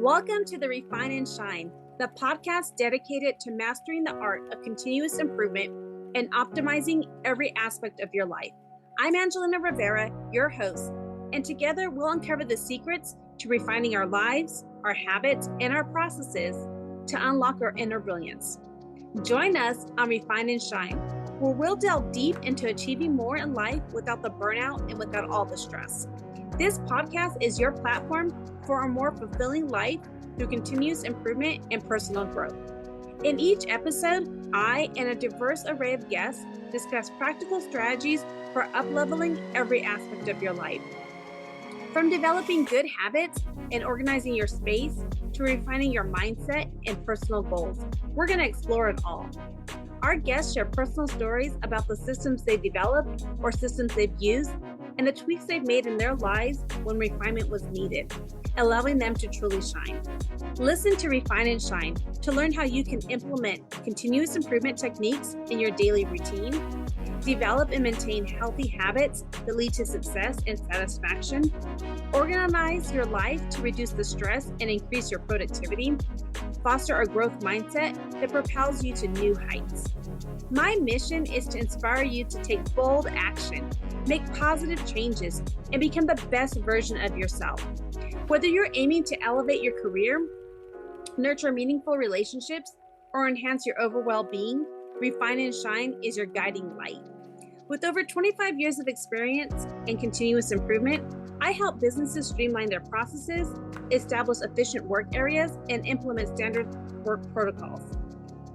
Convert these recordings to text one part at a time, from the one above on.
Welcome to the Refine and Shine, the podcast dedicated to mastering the art of continuous improvement and optimizing every aspect of your life. I'm Angelina Rivera, your host, and together we'll uncover the secrets to refining our lives, our habits, and our processes to unlock our inner brilliance. Join us on Refine and Shine, where we'll delve deep into achieving more in life without the burnout and without all the stress. This podcast is your platform for a more fulfilling life through continuous improvement and personal growth. In each episode, I and a diverse array of guests discuss practical strategies for up-leveling every aspect of your life. From developing good habits and organizing your space to refining your mindset and personal goals, we're going to explore it all. Our guests share personal stories about the systems they've developed or systems they've used and the tweaks they've made in their lives when refinement was needed, allowing them to truly shine. Listen to Refine and Shine to learn how you can implement continuous improvement techniques in your daily routine, develop and maintain healthy habits that lead to success and satisfaction, organize your life to reduce the stress and increase your productivity, foster a growth mindset that propels you to new heights. My mission is to inspire you to take bold action, make positive changes, and become the best version of yourself. Whether you're aiming to elevate your career, nurture meaningful relationships, or enhance your overall well-being, Refine and Shine is your guiding light. With over 25 years of experience in continuous improvement, I help businesses streamline their processes, establish efficient work areas, and implement standard work protocols.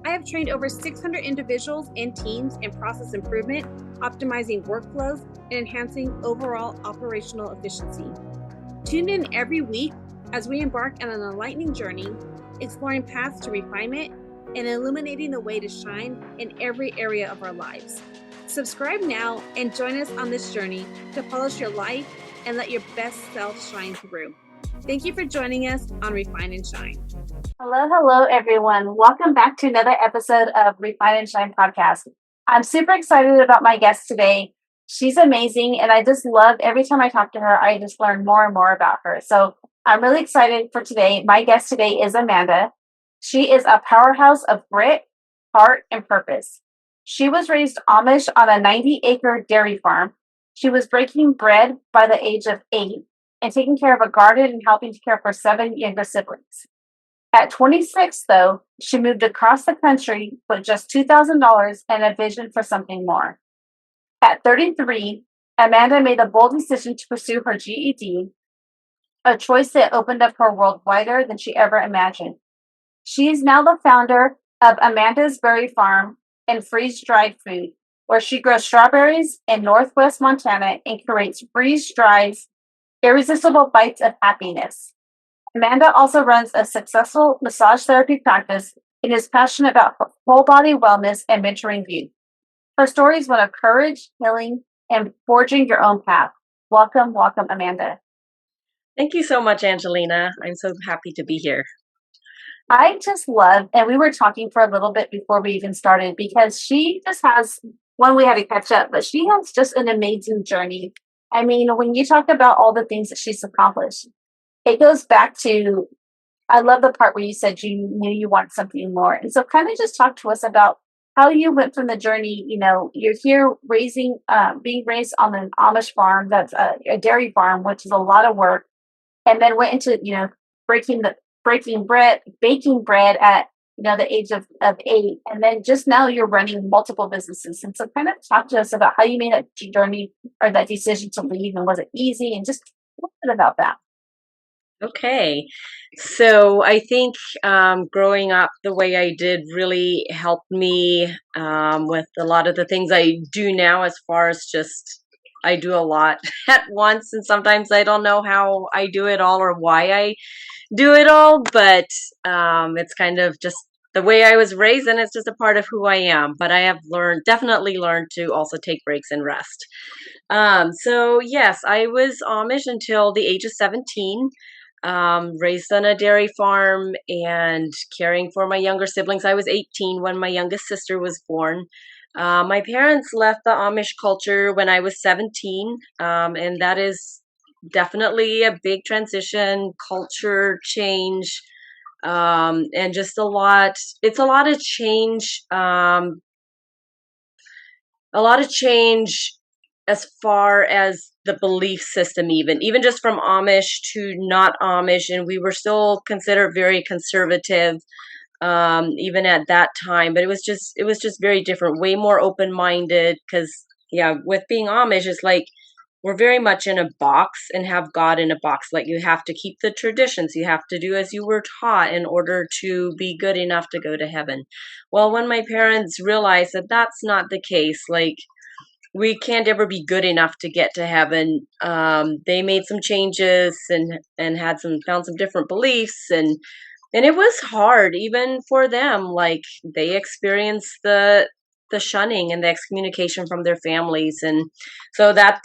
I have trained over 600 individuals and teams in process improvement, optimizing workflows, and enhancing overall operational efficiency. Tune in every week as we embark on an enlightening journey, exploring paths to refinement and illuminating the way to shine in every area of our lives. Subscribe now and join us on this journey to polish your life and let your best self shine through. Thank you for joining us on Refine and Shine. Hello, everyone. Welcome back to another episode of Refine and Shine podcast. I'm super excited about my guest today. She's amazing, and I just love every time I talk to her, I just learn more and more about her. So I'm really excited for today. My guest today is Amanda. She is a powerhouse of grit, heart, and purpose. She was raised Amish on a 90-acre dairy farm. She was breaking bread by the age of 8 and taking care of a garden and helping to care for 7 younger siblings. At 26, though, she moved across the country with just $2,000 and a vision for something more. At 33, Amanda made a bold decision to pursue her GED, a choice that opened up her world wider than she ever imagined. She is now the founder of Amanda's Berry Farm and freeze-dried food, where she grows strawberries in Northwest Montana and creates freeze-dried, irresistible bites of happiness. Amanda also runs a successful massage therapy practice and is passionate about whole body wellness and mentoring youth. Her story is one of courage, healing, and forging your own path. Welcome, Amanda. Thank you so much, Angelina. I'm so happy to be here. I just love, and we were talking for a little bit before we even started, because she just has, we had to catch up, but she has just an amazing journey. I mean, when you talk about all the things that she's accomplished, it goes back to, I love the part where you said you knew you wanted something more. And so kind of just talk to us about how you went from the journey. You know, you're here being raised on an Amish farm, that's a dairy farm, which is a lot of work, and then went into, baking bread at, the age of 8. And then just now you're running multiple businesses. And so kind of talk to us about how you made that journey or that decision to leave, and was it easy, and just a little bit about that. Okay. So I think growing up the way I did really helped me with a lot of the things I do now, as far as just I do a lot at once, and sometimes I don't know how I do it all or why I do it all, but it's kind of just the way I was raised, and it's just a part of who I am. But I have definitely learned to also take breaks and rest. So yes, I was Amish until the age of 17. Raised on a dairy farm and caring for my younger siblings. I was 18 when my youngest sister was born. My parents left the Amish culture when I was 17, and that is definitely a big transition, culture change, and just it's a lot of change, a lot of change as far as the belief system, even just from Amish to not Amish, and we were still considered very conservative, even at that time. But it was just very different, way more open minded. Because yeah, with being Amish, it's like we're very much in a box and have God in a box. Like you have to keep the traditions, you have to do as you were taught in order to be good enough to go to heaven. Well, when my parents realized that that's not the case, like we can't ever be good enough to get to heaven. They made some changes and had some found some different beliefs, and it was hard even for them. Like they experienced the shunning and the excommunication from their families, and so that,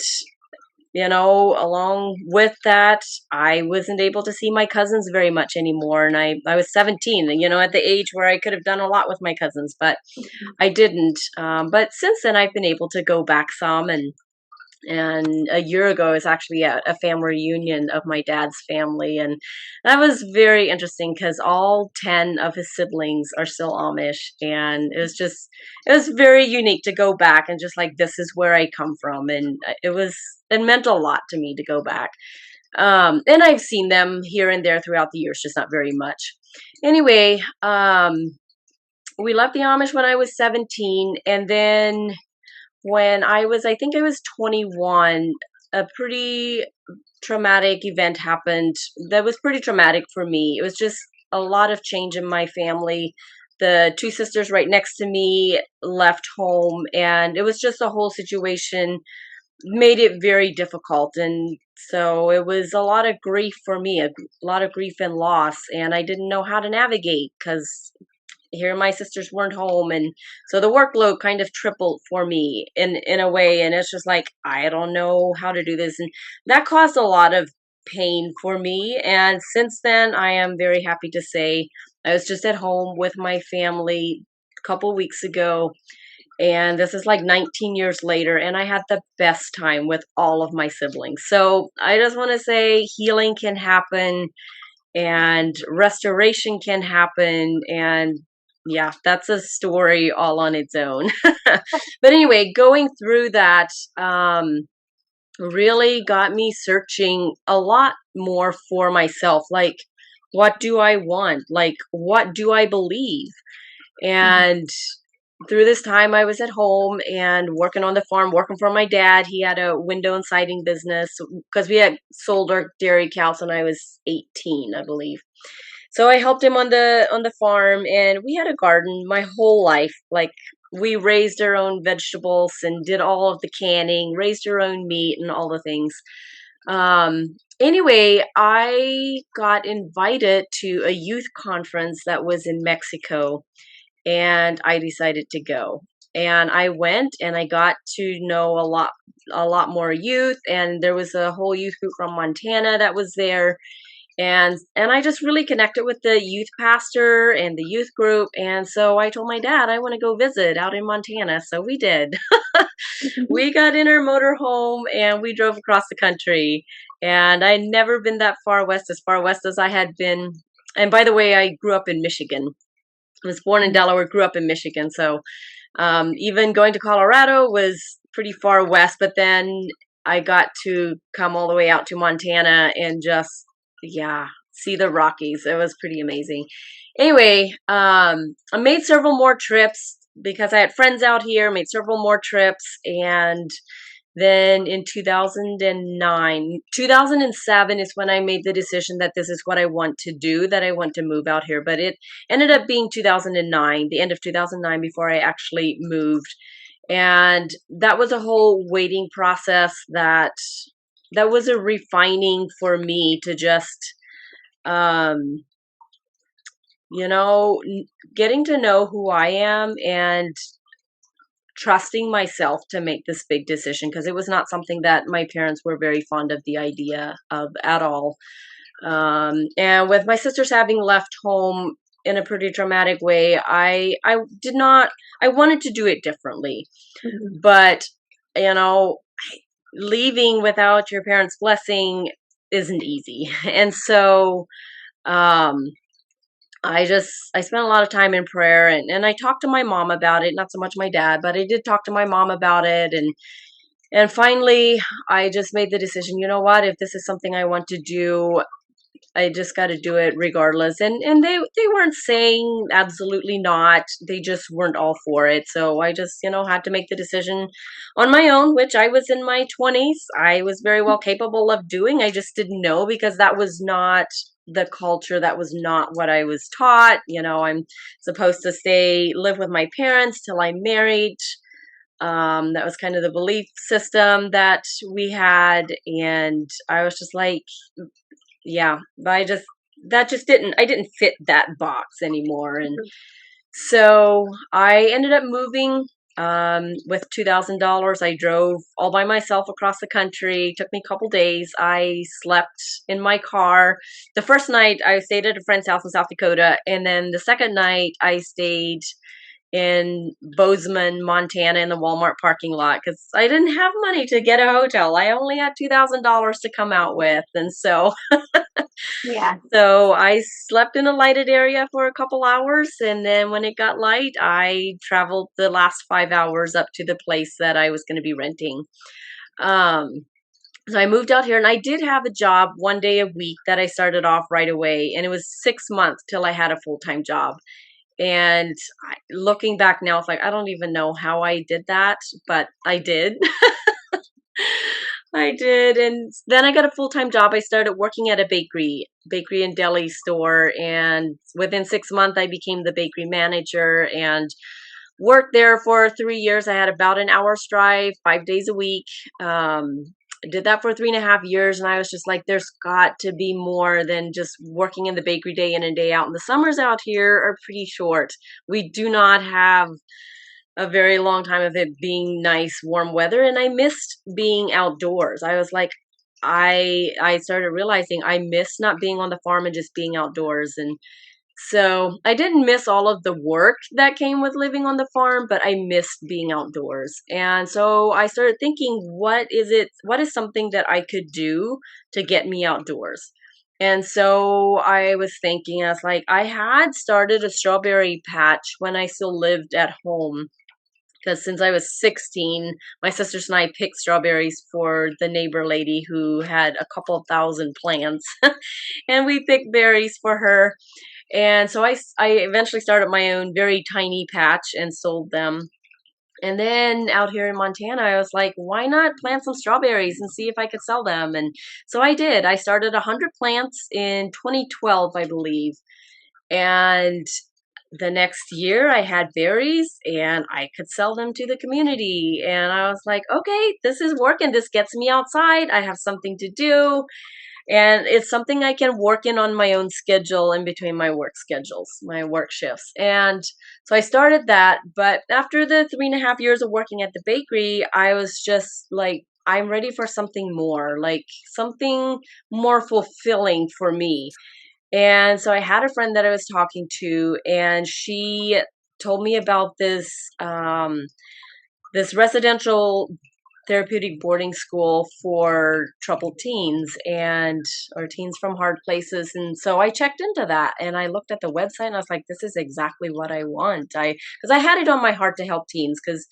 along with that, I wasn't able to see my cousins very much anymore. And I was 17, at the age where I could have done a lot with my cousins, but I didn't. But since then, I've been able to go back some, and a year ago, I was actually at a family reunion of my dad's family, and that was very interesting because all 10 of his siblings are still Amish, and it was very unique to go back and just like, this is where I come from, and it meant a lot to me to go back. And I've seen them here and there throughout the years, just not very much. Anyway, we left the Amish when I was 17, and then when I think I was 21, a pretty traumatic event happened that was pretty traumatic for me. It was just a lot of change in my family. The two sisters right next to me left home, and it was just a whole situation made it very difficult. And so it was a lot of grief for me, a lot of grief and loss, and I didn't know how to navigate because here my sisters weren't home, and so the workload kind of tripled for me in a way, and it's just like, I don't know how to do this, and that caused a lot of pain for me. And since then, I am very happy to say I was just at home with my family a couple weeks ago, and this is like 19 years later, and I had the best time with all of my siblings. So I just want to say healing can happen and restoration can happen, and yeah, that's a story all on its own. But anyway, going through that, really got me searching a lot more for myself. Like, what do I want? Like, what do I believe? And through this time, I was at home and working on the farm, working for my dad. He had a window and siding business because we had sold our dairy cows when I was 18, I believe. So I helped him on the farm, and we had a garden my whole life. Like we raised our own vegetables and did all of the canning, raised our own meat and all the things. Anyway, I got invited to a youth conference that was in Mexico, and I decided to go. And I went, and I got to know a lot more youth, and there was a whole youth group from Montana that was there, and I just really connected with the youth pastor and the youth group. And so I told my dad I want to go visit out in Montana. So we did. We got in our motorhome and we drove across the country. And I'd never been that far west as I had been. And by the way, I grew up in Michigan. I was born in Delaware, grew up in Michigan. So even going to Colorado was pretty far west. But then I got to come all the way out to Montana and just, yeah, see the Rockies. It was pretty amazing. Anyway, I made several more trips because I had friends out here, made several more trips. And then in 2007 is when I made the decision that this is what I want to do, that I want to move out here. But it ended up being 2009, the end of 2009, before I actually moved. And that was a whole waiting process that was a refining for me to just, um, getting to know who I am and trusting myself to make this big decision, because it was not something that my parents were very fond of the idea of at all. And with my sisters having left home in a pretty dramatic way, I wanted to do it differently. But, you know, leaving without your parents' blessing isn't easy. And so, um, I spent a lot of time in prayer, and I talked to my mom about it, not so much my dad, but I did talk to my mom about it. And finally, I just made the decision, you know what, if this is something I want to do, I just got to do it regardless. And they weren't saying absolutely not. They just weren't all for it. So I just, had to make the decision on my own, which I was in my 20s. I was very well capable of doing. I just didn't know because that was not the culture. That was not what I was taught. I'm supposed to live with my parents till I'm married. That was kind of the belief system that we had. And I was just like, yeah, but I didn't fit that box anymore. And so I ended up moving with $2,000. I drove all by myself across the country. It took me a couple days. I slept in my car. The first night I stayed at a friend's house in South Dakota, and then the second night I stayed in Bozeman, Montana, in the Walmart parking lot because I didn't have money to get a hotel. I only had $2,000 to come out with, and so Yeah. so I slept in a lighted area for a couple hours, and then when it got light, I traveled the last 5 hours up to the place that I was going to be renting. Um, so I moved out here, and I did have a job 1 day a week that I started off right away, and it was 6 months till I had a full-time job. And looking back now, it's like I don't even know how I did that, but I did. I did. And then I got a full-time job. I started working at a bakery and deli store. And within 6 months, I became the bakery manager and worked there for 3 years. I had about an hour's drive, 5 days a week. I did that for 3.5 years. And I was just like, there's got to be more than just working in the bakery day in and day out. And the summers out here are pretty short. We do not have a very long time of it being nice, warm weather, and I missed being outdoors. I was like, I started realizing I miss not being on the farm and just being outdoors. And so I didn't miss all of the work that came with living on the farm, but I missed being outdoors. And so I started thinking, what is something that I could do to get me outdoors? And so I was thinking, I was like, I had started a strawberry patch when I still lived at home because since I was 16, my sisters and I picked strawberries for the neighbor lady who had a couple of thousand plants, and we picked berries for her. And so I eventually started my own very tiny patch and sold them. And then out here in Montana, I was like, why not plant some strawberries and see if I could sell them? And so I did. I started 100 plants in 2012, I believe. And the next year I had berries and I could sell them to the community. And I was like, okay, this is working. This gets me outside. I have something to do. And it's something I can work in on my own schedule in between my work schedules, my work shifts. And so I started that. But after the 3.5 years of working at the bakery, I was just like, I'm ready for something more, like something more fulfilling for me. And so I had a friend that I was talking to, and she told me about this residential therapeutic boarding school for troubled teens and or teens from hard places. And so I checked into that and I looked at the website and I was like, this is exactly what I want. Because I had it on my heart to help teens because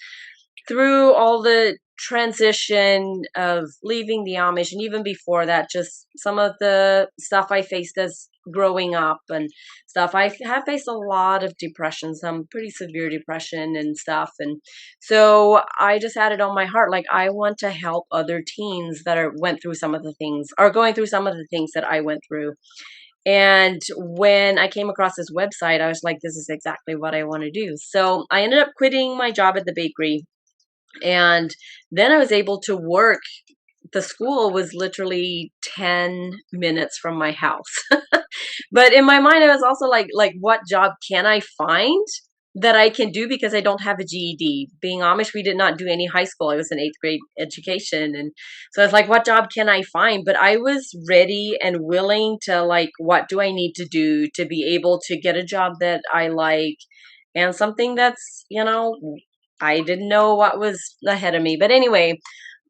through all the transition of leaving the Amish and even before that, just some of the stuff I faced as growing up and stuff, I have faced a lot of depression, some pretty severe depression and stuff. And so I just had it on my heart, like I want to help other teens that went through some of the things or going through some of the things that I went through. And when I came across this website, I was like, this is exactly what I want to do. So I ended up quitting my job at the bakery, and then I was able to work. The school was literally 10 minutes from my house. But in my mind, I was also like, what job can I find that I can do because I don't have a GED? Being Amish, we did not do any high school. I was in eighth grade education. And so I was like, what job can I find? But I was ready and willing to like, what do I need to do to be able to get a job that I like and something that's, I didn't know what was ahead of me. But anyway,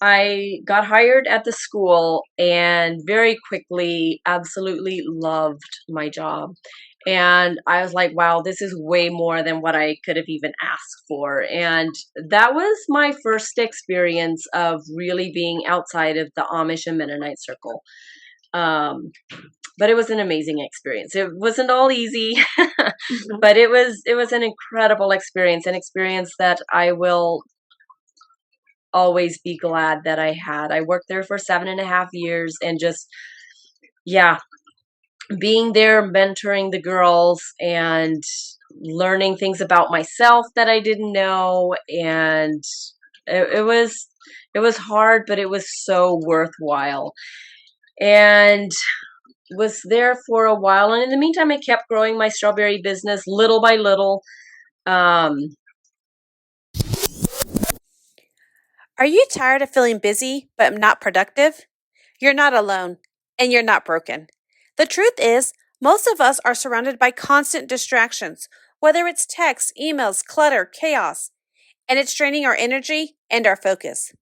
I got hired at the school and very quickly absolutely loved my job. And I was like, wow, this is way more than what I could have even asked for. And that was my first experience of really being outside of the Amish and Mennonite circle. Um, but it was an amazing experience. It wasn't all easy, but it was an incredible experience, an experience that I will always be glad that I had. I worked there for 7.5 years and just, yeah, being there, mentoring the girls and learning things about myself that I didn't know. And it was hard, but it was so worthwhile. And was there for a while. And in the meantime, I kept growing my strawberry business little by little. Um, Are you tired of feeling busy but not productive? You're not alone, and you're not broken. The truth is, most of us are surrounded by constant distractions, whether it's texts, emails, clutter, chaos, and it's draining our energy and our focus.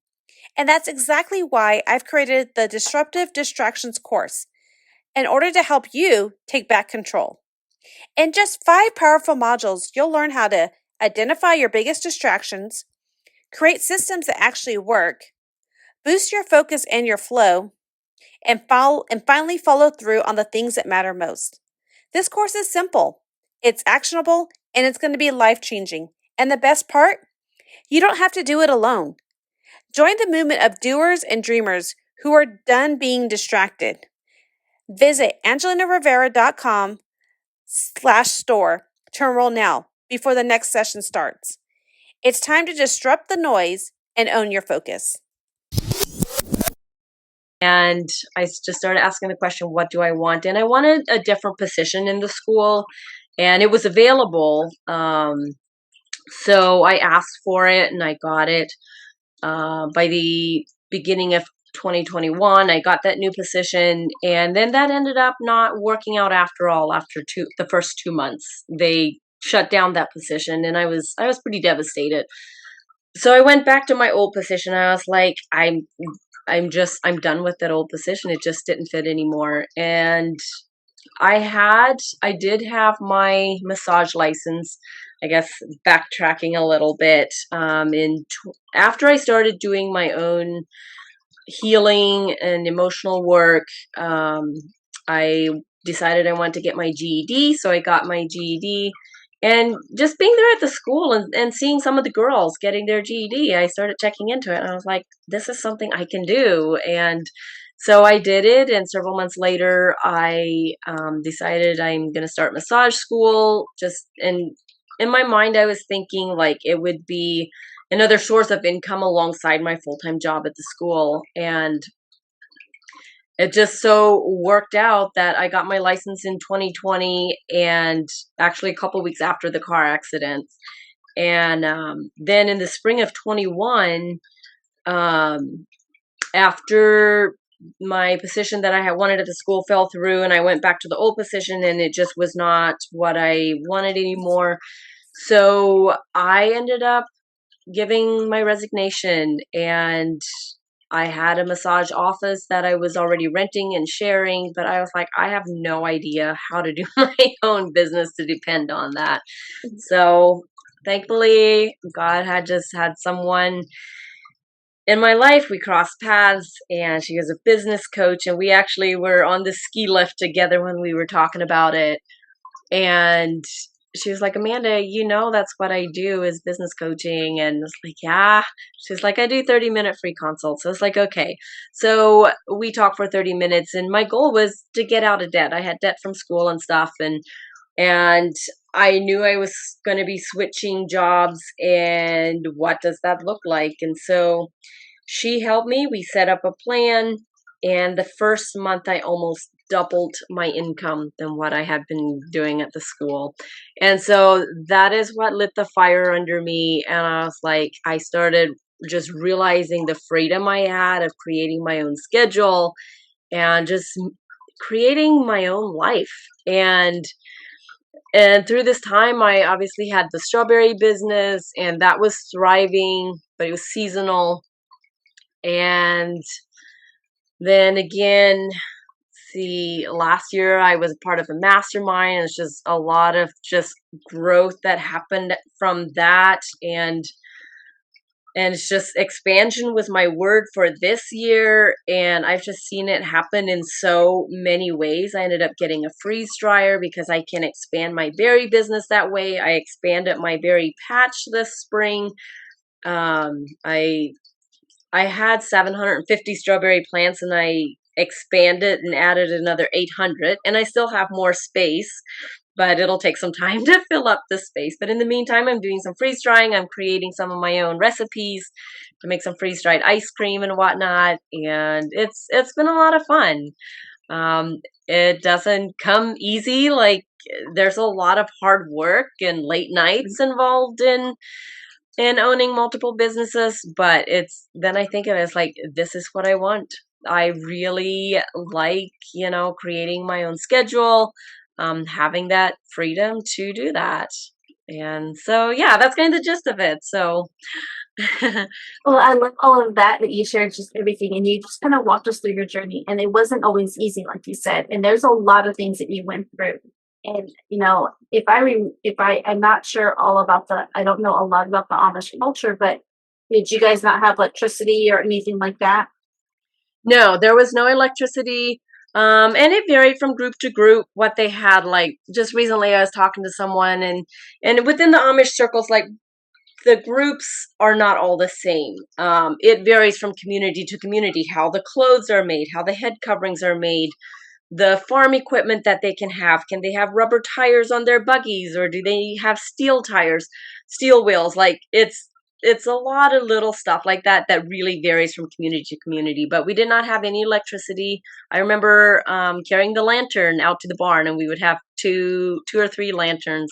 And that's exactly why I've created the Disruptive Distractions course in order to help you take back control. In just 5 powerful modules, you'll learn how to identify your biggest distractions, create systems that actually work, boost your focus and your flow, and finally follow through on the things that matter most. This course is simple, it's actionable, and it's going to be life changing. And the best part, you don't have to do it alone. Join the movement of doers and dreamers who are done being distracted. Visit angelinarivera.com/store to enroll now before the next session starts. It's time to disrupt the noise and own your focus. and I just started asking the question, what do I want? And I wanted a different position in the school, and it was available. So I asked for it and I got it. By the beginning of 2021, I got that new position, and then that ended up not working out after all. After the first 2 months, they shut down that position, and I was pretty devastated. So I went back to my old position. I was like, I'm done with that old position. It just didn't fit anymore. And I did have my massage license. I guess backtracking a little bit. After I started doing my own healing and emotional work, I decided I wanted to get my GED. So I got my GED. And just being there at the school and seeing some of the girls getting their GED, I started checking into it. And I was like, this is something I can do. And so I did it. And several months later, I decided I'm going to start massage school. And in my mind, I was thinking like it would be another source of income alongside my full-time job at the school. And it just so worked out that I got my license in 2020, and actually a couple weeks after the car accident. And then in the spring of 21, after my position that I had wanted at the school fell through, and I went back to the old position, and it just was not what I wanted anymore. So I ended up giving my resignation, and I had a massage office that I was already renting and sharing, but I was like, I have no idea how to do my own business to depend on that. So thankfully, God had just had someone in my life. We crossed paths, and she was a business coach, and we actually were on the ski lift together when we were talking about it. And she was like, Amanda, that's what I do is business coaching. And I was like, yeah. She's like, I do 30-minute free consults. So I was like, okay. So we talked for 30 minutes, and my goal was to get out of debt. I had debt from school and stuff. And I knew I was going to be switching jobs, and what does that look like? And so she helped me. We set up a plan. And the first month, I almost doubled my income than what I had been doing at the school. And so that is what lit the fire under me. And I was like, I started just realizing the freedom I had of creating my own schedule and just creating my own life. And through this time, I obviously had the strawberry business, and that was thriving, but it was seasonal. And then again, see, last year I was part of a mastermind, and it's just a lot of just growth that happened from that. And it's just expansion was my word for this year, and I've just seen it happen in so many ways. I ended up getting a freeze dryer because I can expand my berry business that way. I expanded my berry patch this spring. I had 750 strawberry plants, and I expanded and added another 800, and I still have more space, but it'll take some time to fill up the space. But in the meantime, I'm doing some freeze drying. I'm creating some of my own recipes to make some freeze dried ice cream and whatnot, and it's been a lot of fun. It doesn't come easy. Like, there's a lot of hard work and late nights involved in owning multiple businesses, but it's then I think of it as like, this is what I want. I really like, creating my own schedule, having that freedom to do that. And so, yeah, that's kind of the gist of it. So, Well, I love all of that you shared, just everything, and you just kind of walked us through your journey, and it wasn't always easy, like you said. And there's a lot of things that you went through. And I'm not sure all about I don't know a lot about the Amish culture, but did you guys not have electricity or anything like that? no, there was no electricity. And it varied from group to group what they had. Like, just recently, I was talking to someone, and within the Amish circles, like, the groups are not all the same. It varies from community to community, how the clothes are made, how the head coverings are made, the farm equipment that they can have. Can they have rubber tires on their buggies, or do they have steel tires, steel wheels? Like, it's a lot of little stuff like that that really varies from community to community. But we did not have any electricity. I remember carrying the lantern out to the barn, and we would have two or three lanterns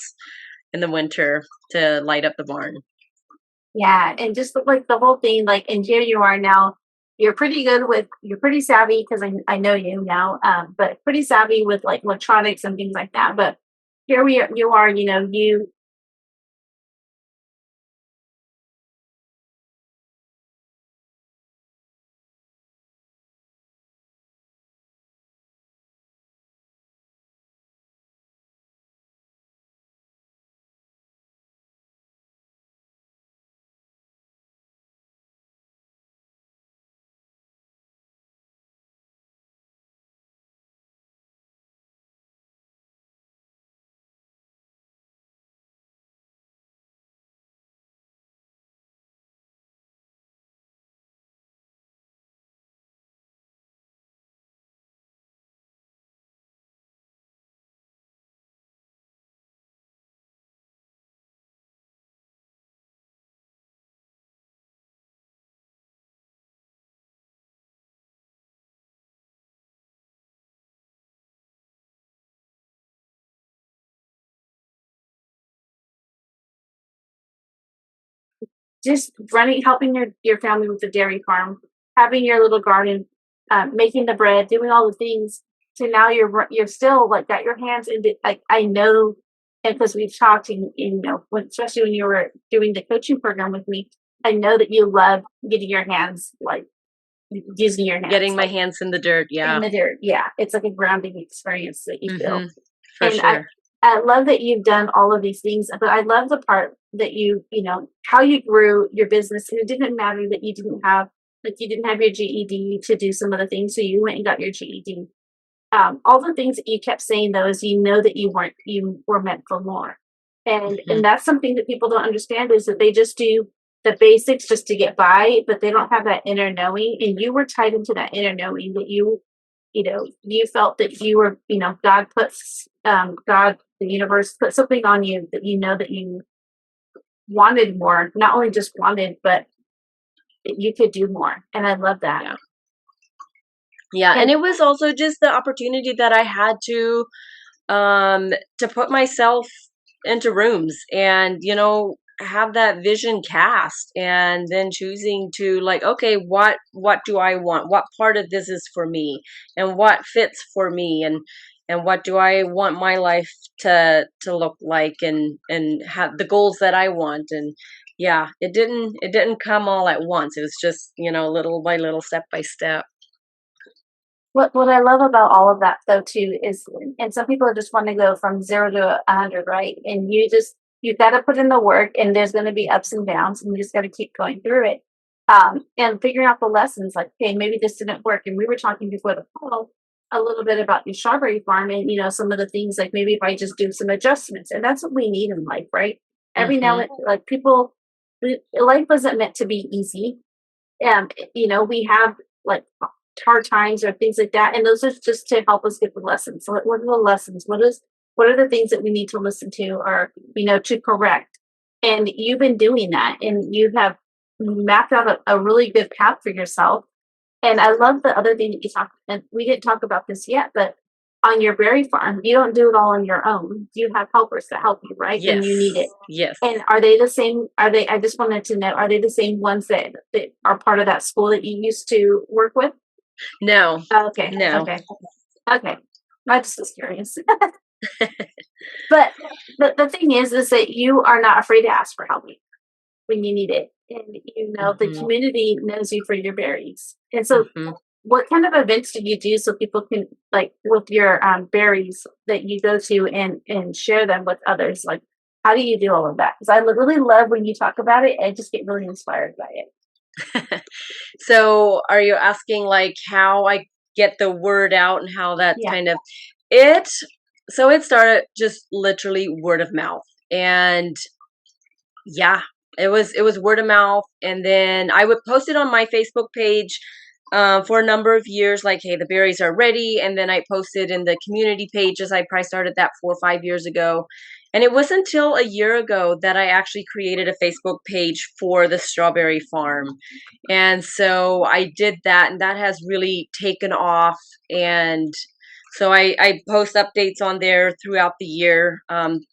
in the winter to light up the barn. Yeah, and just like the whole thing, like, and here you are now. You're pretty savvy because I know you now, but pretty savvy with like electronics and things like that. But you are, you just helping your family with the dairy farm, having your little garden, making the bread, doing all the things. So now you're still like got your hands in the, like, I know, and because we've talked, especially when you were doing the coaching program with me, I know that you love getting your hands, like using your hands, Getting my like, hands in the dirt, yeah. in the dirt. Yeah, it's like a grounding experience that you feel. For And sure. I love that you've done all of these things, but I love the part that how you grew your business. And it didn't matter that you didn't have your GED to do some of the things. So you went and got your GED. All the things that you kept saying though, is that you were meant for more. And that's something that people don't understand, is that they just do the basics just to get by, but they don't have that inner knowing. And you were tied into that inner knowing that you felt that you were, God, the universe put something on you that that you wanted more, not only just wanted, but that you could do more. And I love that. Yeah. And it was also just the opportunity that I had to put myself into rooms and, have that vision cast, and then choosing to, like, okay, what do I want? What part of this is for me, and what fits for me, and what do I want my life to look like, and have the goals that I want, yeah, it didn't come all at once. It was just, little by little, step by step. What I love about all of that though too is, and some people just want to go from 0 to 100, right? And you've got to put in the work, and there's going to be ups and downs, and you just got to keep going through it, and figuring out the lessons. Like, okay, maybe this didn't work, and we were talking before the call a little bit about your strawberry farm, and some of the things like maybe if I just do some adjustments, and that's what we need in life, right? Every now Hmm. and like people, life wasn't meant to be easy, and we have like hard times or things like that, and those are just to help us get the lessons. So what are the lessons? What are the things that we need to listen to, or to correct? And you've been doing that, and you have mapped out a really good path for yourself. And I love the other thing that you talked, and we didn't talk about this yet, but on your berry farm, you don't do it all on your own. You have helpers to help you, right? When Yes, you need it. yes. And are they the same? Are they? I just wanted to know: are they the same ones that are part of that school that you used to work with? No, Okay, no. okay, okay. I just was curious. But the thing is that you are not afraid to ask for help when you need it, and the Hmm. community knows you for your berries. And so, Hmm. what kind of events do you do so people can, like, with your berries that you go to and share them with others? Like, how do you do all of that? Because I really love when you talk about it. I just get really inspired by it. So, are you asking like how I get the word out and how that's Yeah. kind of it? So it started just literally word of mouth, and yeah, it was word of mouth, and then I would post it on my Facebook page for a number of years, like, hey, the berries are ready, and then I posted in the community pages. I probably started that 4 or 5 years ago, and it wasn't until a year ago that I actually created a Facebook page for the strawberry farm, and so I did that, and that has really taken off, and so I post updates on there throughout the year.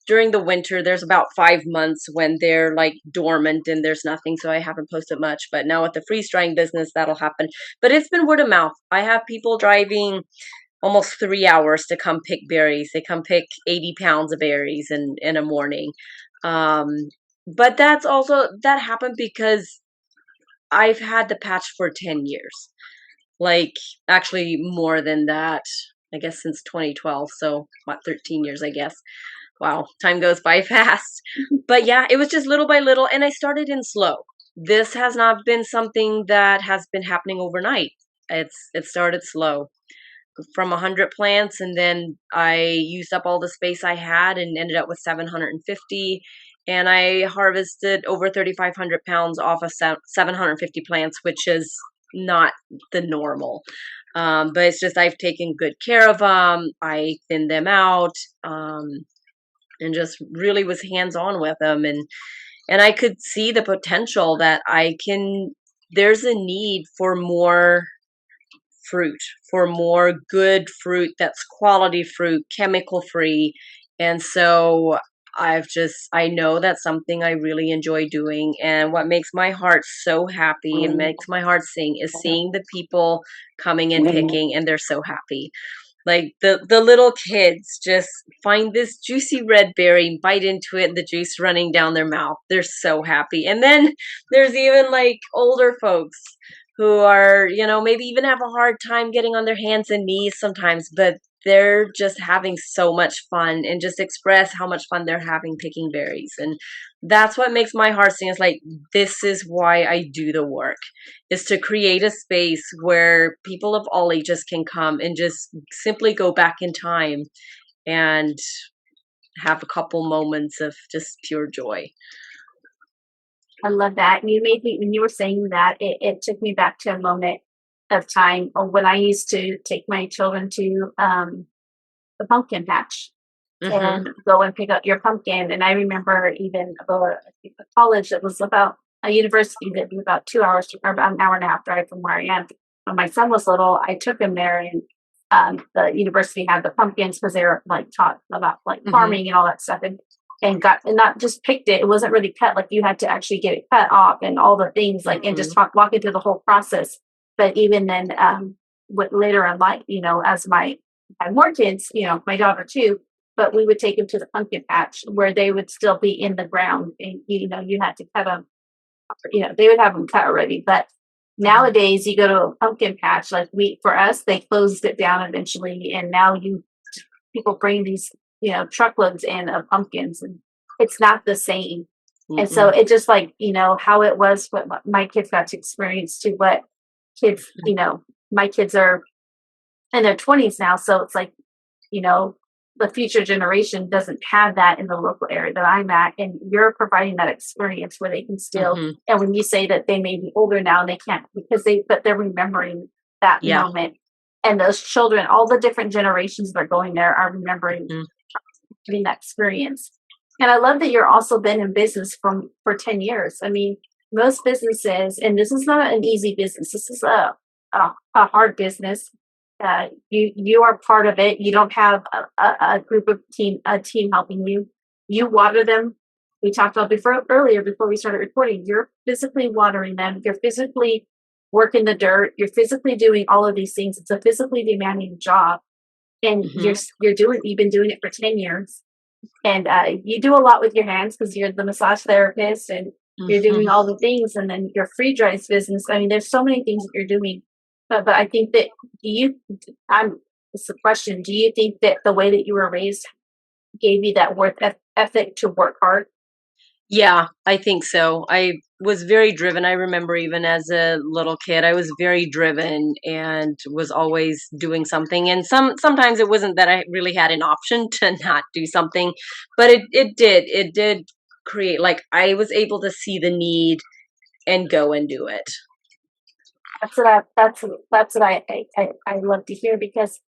During the winter, there's about 5 months when they're like dormant and there's nothing, so I haven't posted much. But now with the freeze drying business, that'll happen. But it's been word of mouth. I have people driving almost 3 hours to come pick berries. They come pick 80 pounds of berries in a morning. Um, but that happened because I've had the patch for 10 years. Like, actually more than that. I guess since 2012. So, what, 13 years, I guess. Wow, time goes by fast. But yeah, it was just little by little, and I started in slow. This has not been something that has been happening overnight. It started slow from 100 plants, and then I used up all the space I had and ended up with 750, and I harvested over 3,500 pounds off of 750 plants, which is not the normal. But it's just I've taken good care of them. I thinned them out, and just really was hands on with them, and I could see the potential that I can. There's a need for more fruit, for more good fruit that's quality fruit, chemical free. And so I know that's something I really enjoy doing. And what makes my heart so happy and makes my heart sing is seeing the people coming and picking, and they're so happy. Like the little kids just find this juicy red berry, bite into it, and the juice running down their mouth. They're so happy. And then there's even like older folks who are, maybe even have a hard time getting on their hands and knees sometimes, but they're just having so much fun and just express how much fun they're having picking berries. And that's what makes my heart sing. It's like, this is why I do the work, is to create a space where people of all ages can come and just simply go back in time and have a couple moments of just pure joy. I love that. And you made me, when you were saying that, it took me back to a moment of time when I used to take my children to the pumpkin patch Hmm. and go and pick up your pumpkin. And I remember even about a college that was about a university that was about 2 hours or about an hour and a half drive from where I am. When my son was little, I took him there, and the university had the pumpkins because they were like taught about like Hmm. farming and all that stuff. And got, and not just picked it. It wasn't really cut. Like you had to actually get it cut off and all the things, like, and just Hmm. walking through the whole process. But even then, with later in life, as I had more kids, my daughter too, but we would take them to the pumpkin patch where they would still be in the ground, and you had to cut them they would have them cut already. But nowadays, you go to a pumpkin patch, like for us, they closed it down eventually, and now people bring these, truckloads in of pumpkins, and it's not the same. And so it just like, how it was, what my kids got to experience to what kids, my kids are in their 20s now. So it's like, the future generation doesn't have that in the local area that I'm at. And you're providing that experience where they can still, and when you say that they may be older now and they can't but they're remembering that moment. And those children, all the different generations that are going there are remembering having that experience. And I love that you're also been in business for 10 years. I mean, most businesses, and this is not an easy business. This is a hard business. You are part of it. You don't have a team helping you. You water them. We talked about earlier before we started recording. You're physically watering them. You're physically working the dirt. You're physically doing all of these things. It's a physically demanding job, and you've been doing it for 10 years. And you do a lot with your hands because you're the massage therapist and you're doing all the things. And then your free dries business. I mean, there's so many things that you're doing. But I think that it's a question. Do you think that the way that you were raised gave you that work ethic to work hard? Yeah, I think so. I was very driven. I remember even as a little kid, I was very driven and was always doing something. And sometimes it wasn't that I really had an option to not do something, but it did create, like, I was able to see the need and go and do it. That's what I love to hear, because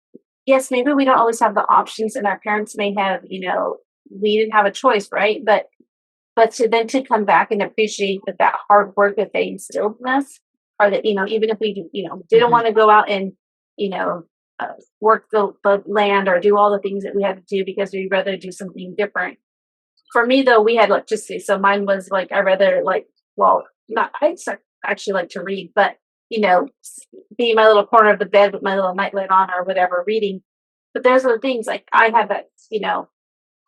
yes, maybe we don't always have the options, and our parents may have, we didn't have a choice, right? But to come back and appreciate that hard work that they instilled in us, or that, even if we, didn't want to go out and, work the land or do all the things that we had to do because we'd rather do something different. For me, though, we had electricity. So mine was like, I rather I actually like to read, but, be in my little corner of the bed with my little nightlight on or whatever, reading. But there's other things like I have that,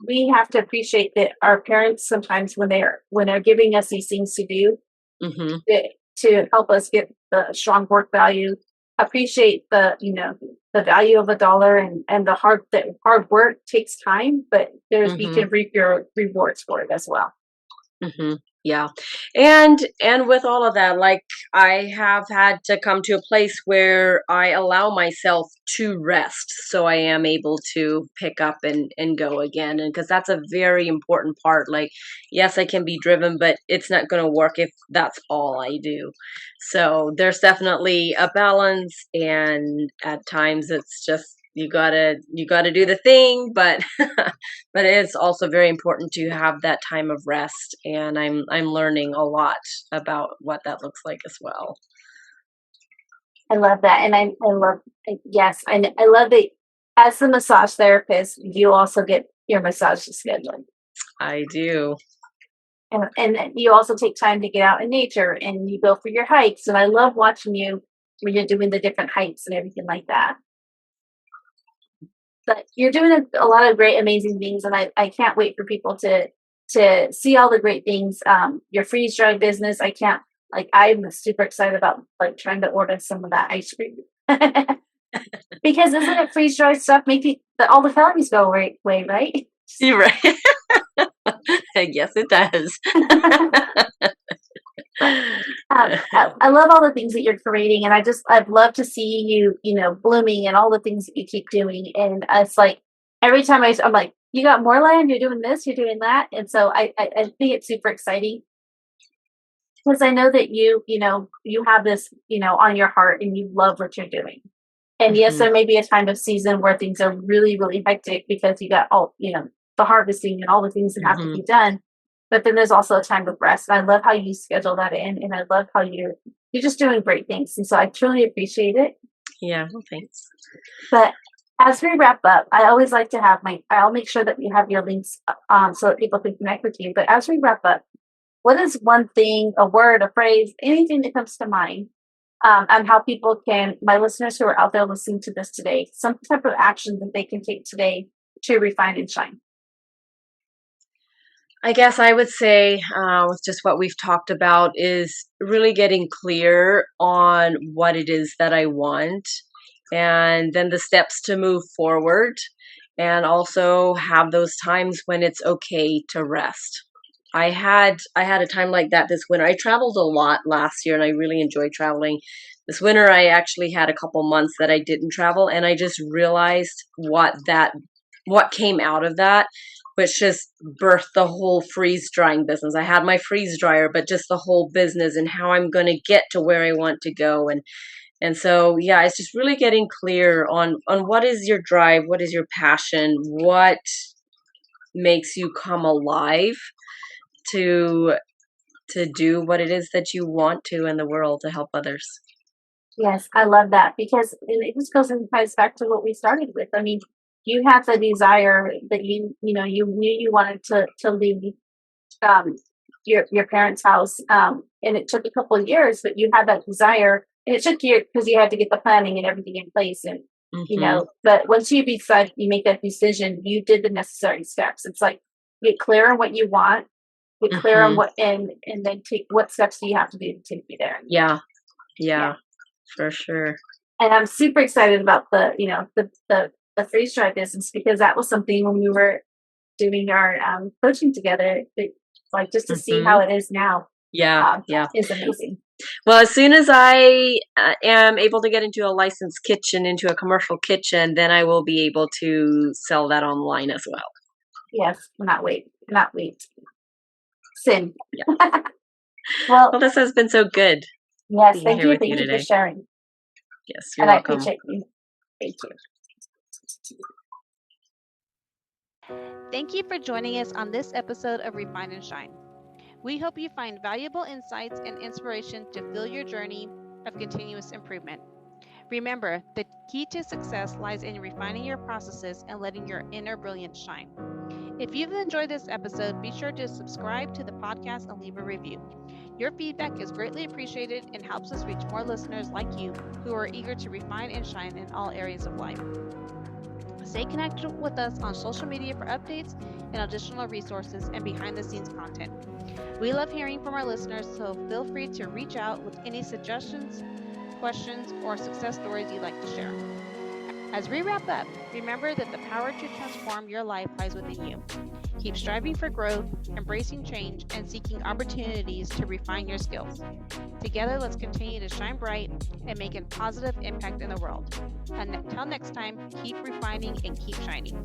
we have to appreciate that our parents sometimes when they're giving us these things to do to help us get the strong work value, appreciate the value of $1 and the hard work takes time, but you can reap your rewards for it as well. Yeah. And with all of that, like, I have had to come to a place where I allow myself to rest so I am able to pick up and go again. And because that's a very important part. Like, yes, I can be driven, but it's not going to work if that's all I do. So there's definitely a balance. And at times it's just, you gotta do the thing, but but it's also very important to have that time of rest, and I'm learning a lot about what that looks like as well. I love that, and I love, yes, and I love that as the massage therapist, you also get your massage scheduled. I do. And you also take time to get out in nature, and you go for your hikes, and I love watching you when you're doing the different hikes and everything like that. But you're doing a lot of great, amazing things, and I can't wait for people to see all the great things. Your freeze dry business, I'm super excited about trying to order some of that ice cream because isn't it freeze dry stuff making all the calories go away, right? You're right. Yes, it does. I love all the things that you're creating, and I'd love to see you, blooming and all the things that you keep doing. And it's like every time I'm like, you got more land, you're doing this, you're doing that, and so I think it's super exciting because I know that you have this on your heart and you love what you're doing. And yes, there may be a time of season where things are really, really hectic because you got all the harvesting and all the things that have to be done. But then there's also a time of rest. And I love how you schedule that in. And I love how you're just doing great things. And so I truly appreciate it. Yeah, well, thanks. But as we wrap up, I always like to have I'll make sure that you have your links so that people can connect with you. But as we wrap up, what is one thing, a word, a phrase, anything that comes to mind on how people my listeners who are out there listening to this today, some type of action that they can take today to refine and shine? I guess I would say, with just what we've talked about, is really getting clear on what it is that I want, and then the steps to move forward, and also have those times when it's okay to rest. I had a time like that this winter. I traveled a lot last year, and I really enjoyed traveling. This winter, I actually had a couple months that I didn't travel, and I just realized what came out of that, which just birthed the whole freeze drying business. I had my freeze dryer, but just the whole business and how I'm going to get to where I want to go. And so, yeah, it's just really getting clear on what is your drive, what is your passion, what makes you come alive to do what it is that you want to in the world to help others. Yes, I love that because and it just goes and ties back to what we started with. I mean, you had the desire that you knew you wanted to leave um your parents' house, and it took a couple of years, but you had that desire, and it took you because you had to get the planning and everything in place, and Hmm. but once you make that decision, you did the necessary steps. It's like get clear on what you want, get clear on Hmm. what and then take what steps do you have to do to take you there. Yeah, Yeah. yeah, for sure. And I'm super excited about the freeze dry business because that was something when we were doing our coaching together, like just to see Hmm. how it is now, Yeah, yeah. is amazing. Well, as soon as I am able to get into a licensed kitchen, into a commercial kitchen, then I will be able to sell that online as well. Yes, cannot wait. Sin. Yeah. Well, Well, this has been so good yes, being here with you thank you for today. sharing, Yes, you're and I welcome. appreciate you. Thank you. Thank you for joining us on this episode of Refine and Shine. We hope you find valuable insights and inspiration to fuel your journey of continuous improvement. Remember, the key to success lies in refining your processes and letting your inner brilliance shine. If you've enjoyed this episode, be sure to subscribe to the podcast and leave a review. Your feedback is greatly appreciated and helps us reach more listeners like you who are eager to refine and shine in all areas of life. Stay connected with us on social media for updates and additional resources and behind the scenes content. We love hearing from our listeners, so feel free to reach out with any suggestions, questions, or success stories you'd like to share. As we wrap up, remember that the power to transform your life lies within you. Keep striving for growth, embracing change, and seeking opportunities to refine your skills. Together, let's continue to shine bright and make a positive impact in the world. Until next time, keep refining and keep shining.